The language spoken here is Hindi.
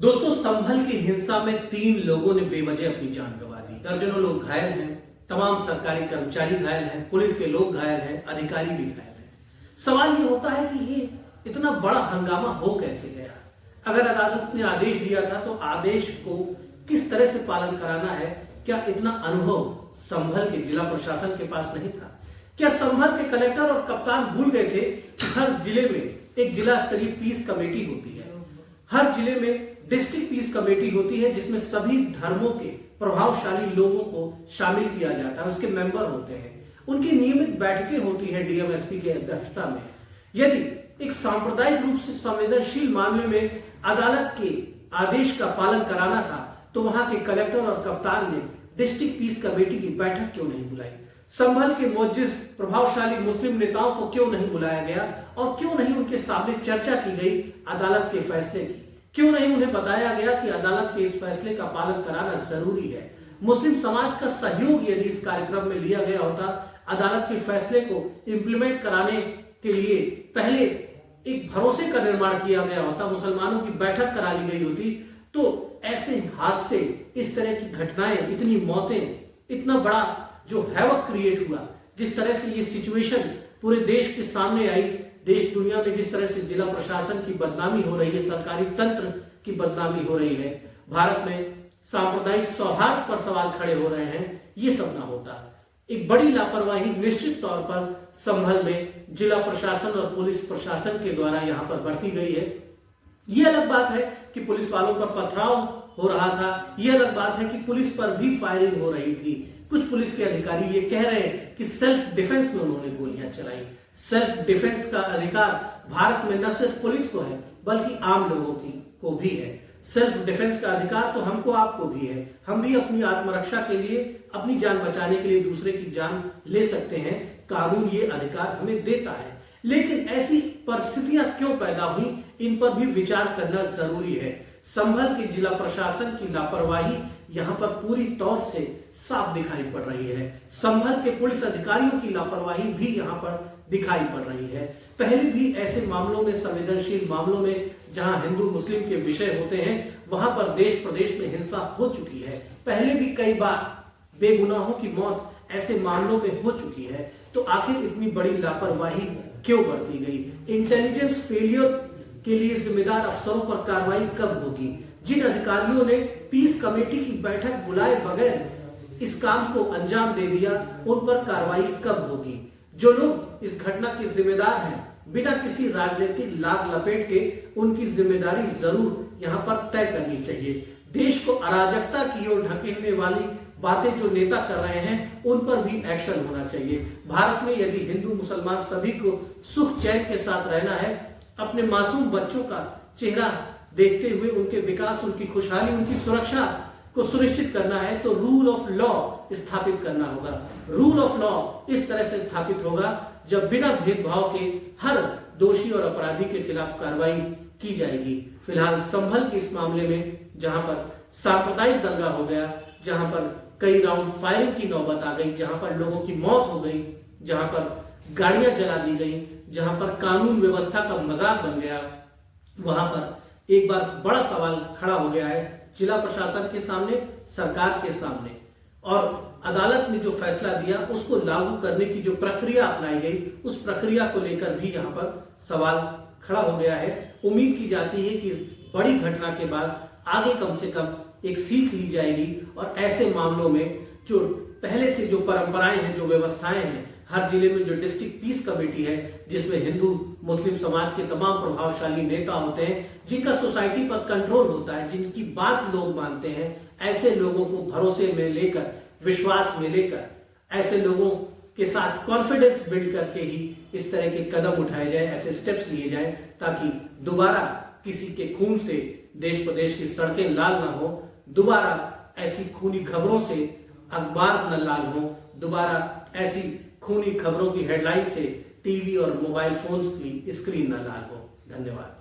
दोस्तों, संभल की हिंसा में 3 लोगों ने बेवजह अपनी जान गंवा दी। दर्जनों लोग घायल हैं, तमाम सरकारी कर्मचारी घायल हैं, पुलिस के लोग घायल हैं, अधिकारी भी घायल हैं। सवाल ये होता है कि ये इतना बड़ा हंगामा हो कैसे गया। अगर अदालत ने आदेश दिया था तो आदेश को किस तरह से पालन कराना है, क्या इतना अनुभव संभल के जिला प्रशासन के पास नहीं था? क्या संभल के कलेक्टर और कप्तान भूल गए थे कि हर जिले में एक जिला स्तरीय पीस कमेटी होती है, हर जिले में डिस्ट्रिक्ट पीस कमेटी होती है जिसमें सभी धर्मों के प्रभावशाली लोगों को शामिल किया जाता है, उसके मेंबर होते हैं, उनकी नियमित बैठकें होती है डीएमएसपी के अध्यक्षता में। यदि एक सांप्रदायिक रूप से संवेदनशील मामले में अदालत के आदेश का पालन कराना था तो वहां के कलेक्टर और कप्तान ने डिस्ट्रिक्ट पीस कमेटी की बैठक क्यों नहीं बुलाई? संभल के मोजिज प्रभावशाली मुस्लिम नेताओं को क्यों नहीं बुलाया गया और क्यों नहीं उनके सामने चर्चा की गई अदालत के फैसले की? क्यों नहीं उन्हें बताया गया कि अदालत के इस फैसले का पालन कराना जरूरी है? मुस्लिम समाज का सहयोग यदि इस कार्यक्रम में लिया गया होता, अदालत के फैसले को इंप्लीमेंट कराने के लिए पहले एक भरोसे का निर्माण किया गया होता, मुसलमानों की बैठक करा ली गई होती, तो ऐसे हादसे, इस तरह की घटनाएं, इतनी मौतें, इतना बड़ा जो हैवक क्रिएट हुआ, जिस तरह से ये सिचुएशन पूरे देश के सामने आई, देश दुनिया में जिस तरह से जिला प्रशासन की बदनामी हो रही है, सरकारी तंत्र की बदनामी हो रही है, भारत में सांप्रदायिक सौहार्द पर सवाल खड़े हो रहे हैं, ये सब ना होता। एक बड़ी लापरवाही निश्चित तौर पर संभल में जिला प्रशासन और पुलिस प्रशासन के द्वारा यहां पर बरती गई है। यह अलग बात है कि पुलिस वालों पर पथराव हो रहा था, यह अलग बात है कि पुलिस पर भी फायरिंग हो रही थी। कुछ पुलिस के अधिकारी ये कह रहे हैं कि सेल्फ डिफेंस में उन्होंने गोलियां चलाई। सेल्फ डिफेंस का अधिकार भारत में न सिर्फ पुलिस को है बल्कि आम लोगों को भी है। सेल्फ डिफेंस का अधिकार तो हमको आपको भी है। हम भी अपनी आत्मरक्षा के लिए, अपनी जान बचाने के लिए दूसरे की जान ले सकते हैं। कानून ये अधिकार हमें देता है, लेकिन ऐसी परिस्थितियां क्यों पैदा हुई, इन पर भी विचार करना जरूरी है। संभल के जिला प्रशासन की लापरवाही यहां पर पूरी तौर से साफ दिखाई पड़ रही है। संभल के पुलिस अधिकारियों की लापरवाही भी यहां पर दिखाई पड़ रही है। पहले भी ऐसे मामलों में, संवेदनशील मामलों में, जहां हिंदू मुस्लिम के विषय होते हैं, वहां पर देश प्रदेश में हिंसा हो चुकी है। पहले भी कई बार बेगुनाहों की मौत ऐसे मामलों में हो चुकी है। तो आखिर इतनी बड़ी लापरवाही क्यों बरती गई? इंटेलिजेंस फेलियर के लिए जिम्मेदार अफसरों पर कार्रवाई कब होगी? जिन अधिकारियों ने पीस कमेटी की बैठक बुलाए बगैर इस काम को अंजाम दे दिया, उन पर कार्रवाई कब होगी? जो लोग इस घटना के जिम्मेदार हैं, बिना किसी राजनीतिक लाग लपेट के उनकी जिम्मेदारी जरूर यहां पर तय करनी चाहिए। देश को अराजकता की ओर ढकेलने वाली बातें जो नेता कर रहे हैं, उन पर भी एक्शन होना चाहिए। भारत में यदि हिंदू मुसलमान सभी को सुख चैन के साथ रहना है, अपने मासूम बच्चों का चेहरा देखते हुए उनके विकास, उनकी खुशहाली, उनकी सुरक्षा को सुनिश्चित करना है, तो रूल ऑफ लॉ स्थापित करना होगा। रूल ऑफ लॉ इस तरह से स्थापित होगा जब बिना भेदभाव के हर दोषी और अपराधी के खिलाफ कार्रवाई की जाएगी। फिलहाल संभल के इस मामले में जहां पर सांप्रदायिक दंगा हो गया, जहां पर कई राउंड फायरिंग की नौबत आ गई, जहां पर लोगों की मौत हो गई, जहां पर गाड़ियां जला दी गई, जहां पर कानून व्यवस्था का मजाक बन गया, वहां पर एक बार बड़ा सवाल खड़ा हो गया है जिला प्रशासन के सामने, सरकार के सामने, और अदालत ने जो फैसला दिया उसको लागू करने की जो प्रक्रिया अपनाई गई, उस प्रक्रिया को लेकर भी यहाँ पर सवाल खड़ा हो गया है। उम्मीद की जाती है कि इस बड़ी घटना के बाद आगे कम से कम एक सीख ली जाएगी और ऐसे मामलों में जो पहले से जो परंपराएं हैं, जो व्यवस्थाएं हैं, हर जिले में जो डिस्ट्रिक्ट पीस कमेटी है, जिसमें हिंदू मुस्लिम समाज के तमाम प्रभावशाली नेता होते हैं, जिनका सोसाइटी पर कंट्रोल होता है, जिनकी बात लोग मानते हैं, ऐसे लोगों को भरोसे में लेकर, विश्वास में लेकर, ऐसे लोगों के साथ कॉन्फिडेंस बिल्ड करके ही इस तरह के कदम उठाए जाए, ऐसे स्टेप्स लिए जाए, ताकि दोबारा किसी के खून से देश प्रदेश की सड़कें लाल ना हो, दोबारा ऐसी खूनी खबरों से अखबार न लाल हो, दोबारा ऐसी खूनी खबरों की हेडलाइन से टीवी और मोबाइल फोन्स की स्क्रीन न लाल हो। धन्यवाद।